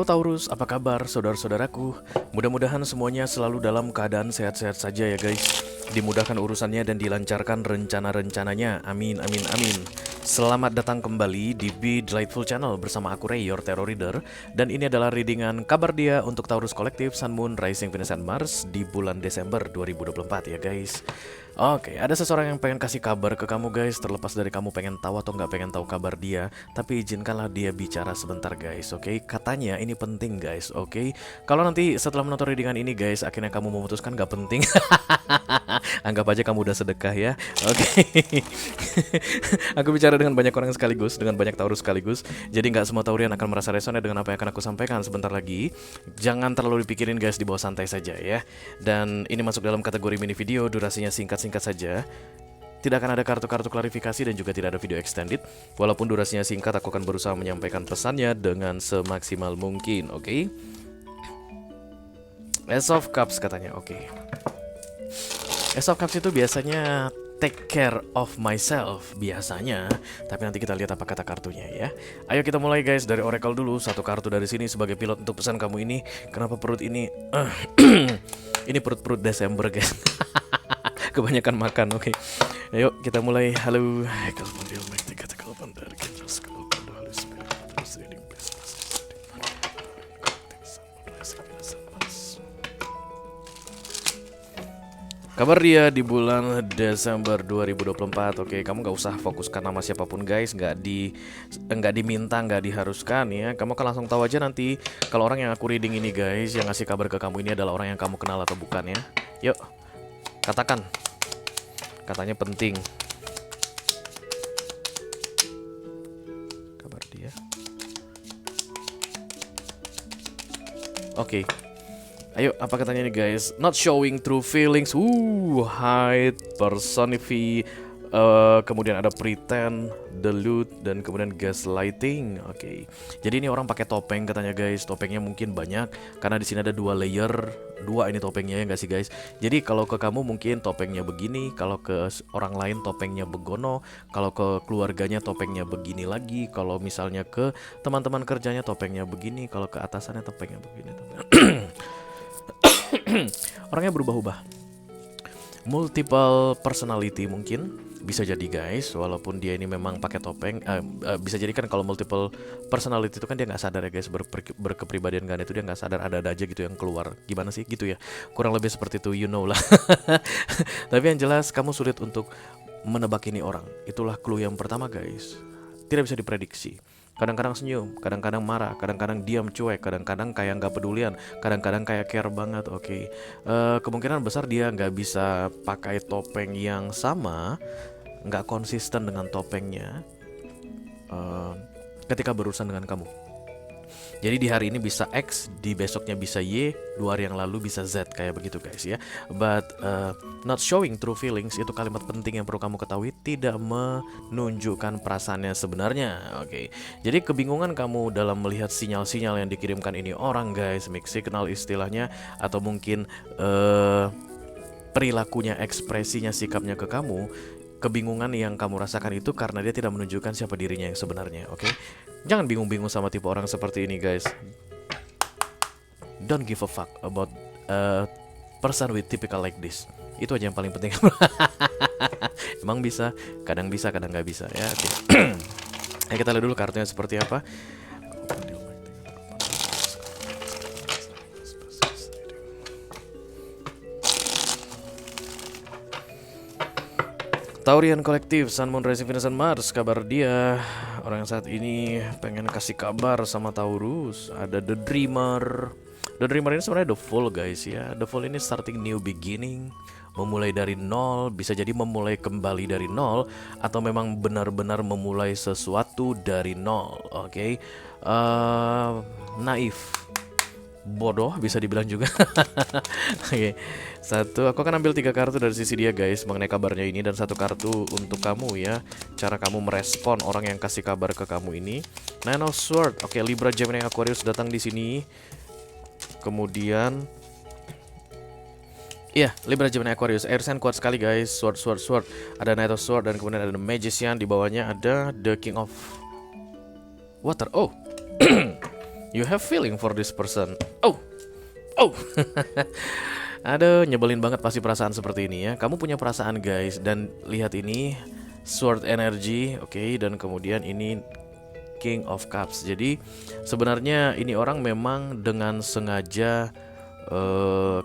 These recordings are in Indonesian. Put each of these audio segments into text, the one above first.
Halo Taurus, apa kabar saudara-saudaraku? Mudah-mudahan semuanya selalu dalam keadaan sehat-sehat saja ya guys. Dimudahkan urusannya dan dilancarkan rencana-rencananya. Amin, amin, amin. Selamat datang kembali di Be Delightful Channel bersama aku Ray, your Tarot Reader. Dan ini adalah readingan kabar dia untuk Taurus Kolektif, Sun, Moon, Rising, Venus, and Mars di bulan Desember 2024 ya guys. Oke, ada seseorang yang pengen kasih kabar ke kamu guys. Terlepas dari kamu pengen tahu atau nggak pengen tahu kabar dia, tapi izinkanlah dia bicara sebentar guys. Oke, katanya ini penting guys. Oke, kalau nanti setelah menonton readingan ini guys, akhirnya kamu memutuskan nggak penting, anggap aja kamu udah sedekah ya. Oke. Aku bicara dengan banyak orang sekaligus, dengan banyak Taurus sekaligus. Jadi nggak semua Taurian akan merasa resonate dengan apa yang akan aku sampaikan sebentar lagi. Jangan terlalu dipikirin guys, dibawa santai saja ya. Dan ini masuk dalam kategori mini video, durasinya singkat saja. Tidak akan ada kartu-kartu klarifikasi dan juga tidak ada video extended. Walaupun durasinya singkat, aku akan berusaha menyampaikan pesannya dengan semaksimal mungkin, oke? Ace of Cups katanya, oke. Ace of Cups itu biasanya take care of myself biasanya, tapi nanti kita lihat apa kata kartunya ya. Ayo kita mulai guys dari Oracle dulu. Satu kartu dari sini sebagai pilot untuk pesan kamu ini. Kenapa perut ini? Ini perut-perut Desember guys. Kebanyakan makan, oke. Ayo kita mulai. Halo. Kabar dia di bulan Desember 2024. Oke, kamu gak usah fokuskan nama siapapun guys, nggak diminta, nggak diharuskan ya. Kamu kan langsung tahu aja nanti kalau orang yang aku reading ini guys, yang ngasih kabar ke kamu ini adalah orang yang kamu kenal atau bukan ya. Yuk, katakan. Katanya penting. Kabar dia. Oke. Ayo, apa katanya nih guys? Not showing true feelings. Hide, personify, kemudian ada pretend, delude, dan kemudian gaslighting. Oke. Jadi ini orang pakai topeng katanya guys. Topengnya mungkin banyak karena di sini ada 2 layer. 2 ini topengnya ya nggak sih guys? Jadi kalau ke kamu mungkin topengnya begini, kalau ke orang lain topengnya begono, kalau ke keluarganya topengnya begini lagi, kalau misalnya ke teman-teman kerjanya topengnya begini, kalau ke atasannya topengnya begini. Orangnya berubah-ubah, multiple personality mungkin bisa jadi guys, walaupun dia ini memang pakai topeng. Bisa jadi kan kalau multiple personality itu kan dia nggak sadar ya guys, berkepribadian ganda itu dia nggak sadar, ada aja gitu yang keluar. Gimana sih gitu ya, kurang lebih seperti itu, you know lah. Tapi yang jelas kamu sulit untuk menebak ini orang. Itulah clue yang pertama guys. Tidak bisa diprediksi. Kadang-kadang senyum, kadang-kadang marah, kadang-kadang diam cuek, kadang-kadang kayak nggak pedulian, kadang-kadang kayak care banget. Oke. Kemungkinan besar dia nggak bisa pakai topeng yang sama, nggak konsisten dengan topengnya ketika berurusan dengan kamu. Jadi di hari ini bisa X, di besoknya bisa Y, 2 hari yang lalu bisa Z, kayak begitu guys ya. But not showing true feelings itu kalimat penting yang perlu kamu ketahui, tidak menunjukkan perasaannya sebenarnya. Oke. Jadi kebingungan kamu dalam melihat sinyal-sinyal yang dikirimkan ini orang guys, mixed signal istilahnya, atau mungkin perilakunya, ekspresinya, sikapnya ke kamu. Kebingungan yang kamu rasakan itu karena dia tidak menunjukkan siapa dirinya yang sebenarnya, oke? Jangan bingung-bingung sama tipe orang seperti ini, guys. Don't give a fuck about a person with typical like this. Itu aja yang paling penting. Emang bisa, kadang nggak bisa, ya. Okay. Kita lihat dulu kartunya seperti apa. Taurian Kolektif, Sun, Moon, Rising, Venus, and Mars. Kabar dia, orang yang saat ini pengen kasih kabar sama Taurus. Ada The Dreamer. The Dreamer ini sebenarnya The Fool guys ya. The Fool ini starting new beginning, memulai dari nol. Bisa jadi memulai kembali dari nol, atau memang benar-benar memulai sesuatu dari nol. Oke. Naif, bodoh bisa dibilang juga. Oke. Satu, aku akan ambil 3 kartu dari sisi dia guys mengenai kabarnya ini, dan 1 kartu untuk kamu ya, cara kamu merespon orang yang kasih kabar ke kamu ini. Nine of Swords. Oke, Libra, Gemini, Aquarius datang di sini. Kemudian iya, Libra, Gemini, Aquarius. Air sign kuat sekali guys. Sword. Ada Knight of Sword, dan kemudian ada The Magician. Di bawahnya ada The King of Water. Oh. You have feeling for this person. Oh, oh. Aduh, nyebelin banget pasti perasaan seperti ini ya. Kamu punya perasaan guys, dan lihat ini Sword Energy, oke, dan kemudian ini King of Cups. Jadi sebenarnya ini orang memang dengan sengaja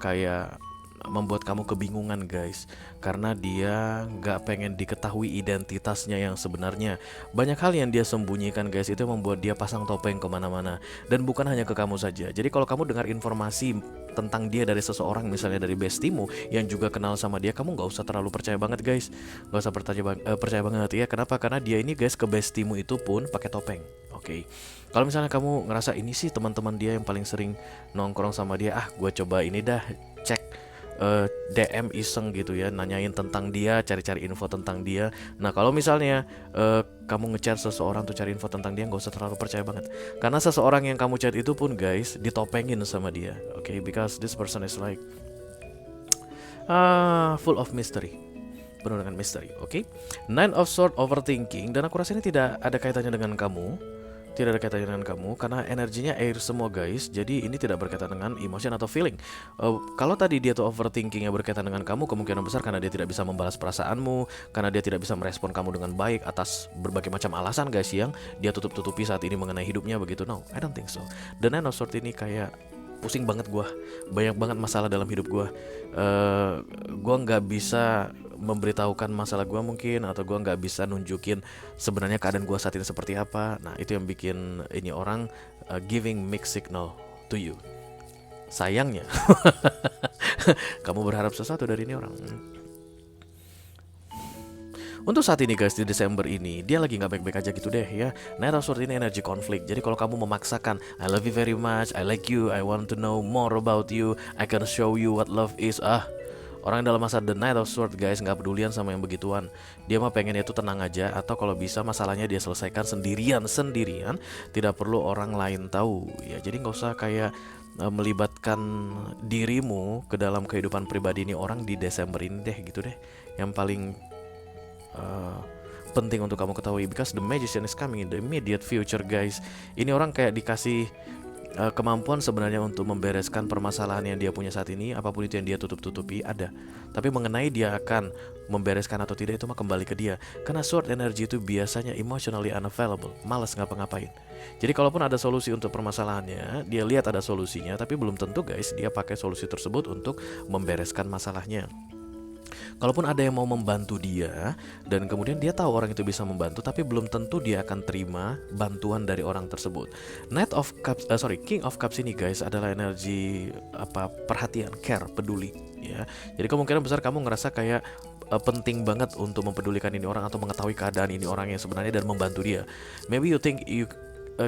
kayak membuat kamu kebingungan guys, karena dia nggak pengen diketahui identitasnya yang sebenarnya. Banyak hal yang dia sembunyikan guys, itu membuat dia pasang topeng kemana-mana. Dan bukan hanya ke kamu saja. Jadi kalau kamu dengar informasi tentang dia dari seseorang, misalnya dari bestimu yang juga kenal sama dia, kamu nggak usah terlalu percaya banget guys. Nggak usah percaya banget ya. Kenapa? Karena dia ini guys, ke bestimu itu pun pakai topeng. Oke. Kalau misalnya kamu ngerasa ini sih teman-teman dia yang paling sering nongkrong sama dia, gue coba ini dah cek DM iseng gitu ya, nanyain tentang dia, cari-cari info tentang dia. Nah kalau misalnya kamu ngechat seseorang tuh cari info tentang dia, nggak usah terlalu percaya banget, karena seseorang yang kamu chat itu pun guys ditopengin sama dia. Oke, because this person is like full of mystery, penuh dengan misteri. Oke. Nine of Sword overthinking, dan aku rasa ini tidak ada kaitannya dengan kamu. Tidak ada kaitannya dengan kamu, karena energinya air semua guys. Jadi ini tidak berkaitan dengan emotion atau feeling. Kalau tadi dia tuh overthinkingnya berkaitan dengan kamu, kemungkinan besar karena dia tidak bisa membalas perasaanmu, karena dia tidak bisa merespon kamu dengan baik atas berbagai macam alasan guys yang dia tutup-tutupi saat ini mengenai hidupnya begitu. No, I don't think so. The Nine of Swords ini kayak pusing banget gue, banyak banget masalah dalam hidup gue. Gue nggak bisa memberitahukan masalah gue mungkin, atau gue nggak bisa nunjukin sebenarnya keadaan gue saat ini seperti apa. Nah itu yang bikin ini orang giving mixed signal to you. Sayangnya kamu berharap sesuatu dari ini orang. Untuk saat ini guys, di Desember ini dia lagi nggak baik-baik aja gitu deh ya. Knight of Swords ini energi konflik. Jadi kalau kamu memaksakan I love you very much, I like you, I want to know more about you, I can show you what love is. Orang dalam masa The Knight of Swords guys nggak pedulian sama yang begituan. Dia mah pengen itu tenang aja, atau kalau bisa masalahnya dia selesaikan sendirian, tidak perlu orang lain tahu ya. Jadi nggak usah kayak melibatkan dirimu ke dalam kehidupan pribadi ini orang di Desember ini deh gitu deh. Yang paling penting untuk kamu ketahui, because the magician is coming in the immediate future guys. Ini orang kayak dikasih kemampuan sebenarnya untuk membereskan permasalahan yang dia punya saat ini. Apapun itu yang dia tutup-tutupi ada, tapi mengenai dia akan membereskan atau tidak itu mah kembali ke dia. Karena sword energy itu biasanya emotionally unavailable, malas ngapa-ngapain. Jadi kalaupun ada solusi untuk permasalahannya, dia lihat ada solusinya, tapi belum tentu guys dia pakai solusi tersebut untuk membereskan masalahnya. Kalaupun ada yang mau membantu dia dan kemudian dia tahu orang itu bisa membantu, tapi belum tentu dia akan terima bantuan dari orang tersebut. King of Cups ini guys adalah energi perhatian, care, peduli ya. Jadi kemungkinan besar kamu ngerasa kayak penting banget untuk mempedulikan ini orang atau mengetahui keadaan ini orang yang sebenarnya dan membantu dia. Maybe you think you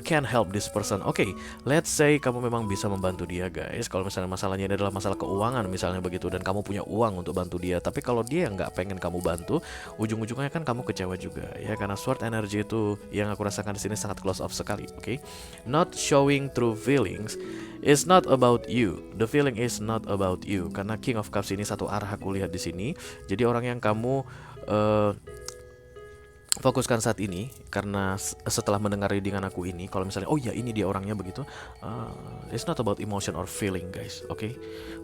can help this person. Oke, let's say kamu memang bisa membantu dia guys. Kalau misalnya masalahnya ini adalah masalah keuangan misalnya begitu, dan kamu punya uang untuk bantu dia, tapi kalau dia nggak pengen kamu bantu, ujung-ujungnya kan kamu kecewa juga ya. Karena sword energy itu yang aku rasakan di sini sangat close off sekali. Oke. Not showing true feelings is not about you. The feeling is not about you. Karena King of Cups ini satu arah aku lihat di sini. Jadi orang yang kamu fokuskan saat ini, karena setelah mendengar readingan aku ini, kalau misalnya oh ya ini dia orangnya begitu, it's not about emotion or feeling guys. Oke.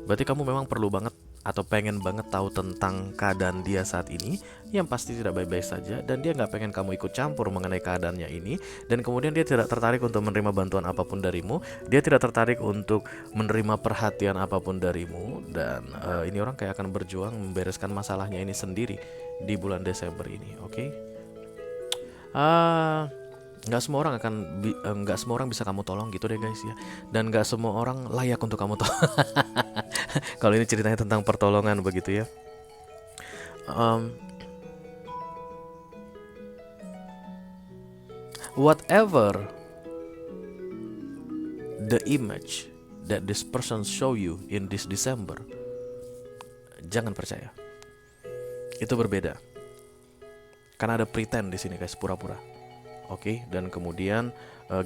Berarti kamu memang perlu banget atau pengen banget tahu tentang keadaan dia saat ini, yang pasti tidak baik-baik saja, dan dia nggak pengen kamu ikut campur mengenai keadaannya ini, dan kemudian dia tidak tertarik untuk menerima bantuan apapun darimu, dia tidak tertarik untuk menerima perhatian apapun darimu, dan ini orang kayak akan berjuang membereskan masalahnya ini sendiri di bulan Desember ini. Oke. Nggak semua orang nggak semua orang bisa kamu tolong gitu deh guys ya, dan nggak semua orang layak untuk kamu tolong. Kalau ini ceritanya tentang pertolongan begitu ya. Whatever the image that this person show you in this December, jangan percaya. Itu berbeda. Karena ada pretend di sini guys, pura-pura. Oke, dan kemudian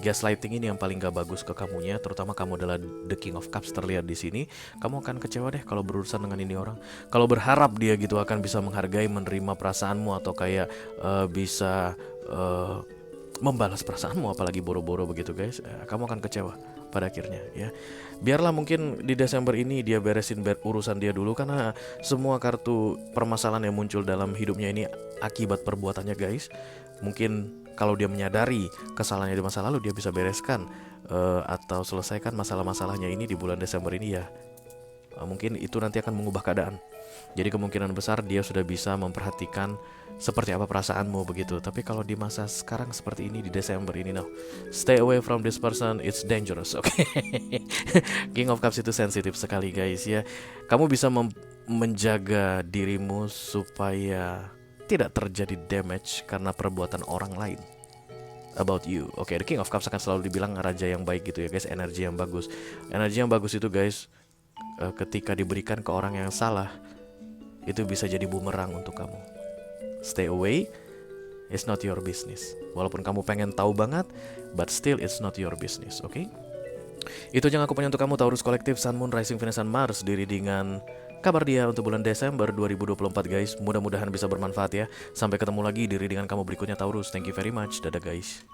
gaslighting ini yang paling gak bagus ke kamunya, terutama kamu adalah the King of Cups terlihat di sini. Kamu akan kecewa deh kalau berurusan dengan ini orang. Kalau berharap dia gitu akan bisa menghargai, menerima perasaanmu, atau kayak bisa membalas perasaanmu, apalagi boro-boro begitu guys. Kamu akan kecewa pada akhirnya ya. Biarlah mungkin di Desember ini dia beresin urusan dia dulu, karena semua kartu permasalahan yang muncul dalam hidupnya ini akibat perbuatannya guys. Mungkin kalau dia menyadari kesalahannya di masa lalu, dia bisa bereskan atau selesaikan masalah-masalahnya ini di bulan Desember ini ya. Mungkin itu nanti akan mengubah keadaan. Jadi kemungkinan besar dia sudah bisa memperhatikan seperti apa perasaanmu begitu. Tapi kalau di masa sekarang seperti ini, di Desember ini, no, stay away from this person, it's dangerous. Oke. King of Cups itu sensitif sekali guys ya. Kamu bisa menjaga dirimu supaya tidak terjadi damage karena perbuatan orang lain about you. Oke, the King of Cups akan selalu dibilang raja yang baik gitu ya guys, energi yang bagus. Energi yang bagus itu guys, ketika diberikan ke orang yang salah, itu bisa jadi bumerang untuk kamu. Stay away, it's not your business. Walaupun kamu pengen tahu banget, but still it's not your business, oke? Itu yang aku punya untuk kamu, Taurus Kolektif, Sun, Moon, Rising, Venus, dan Mars di readingan kabar dia untuk bulan Desember 2024 guys. Mudah-mudahan bisa bermanfaat ya. Sampai ketemu lagi di readingan kamu berikutnya Taurus. Thank you very much. Dadah guys.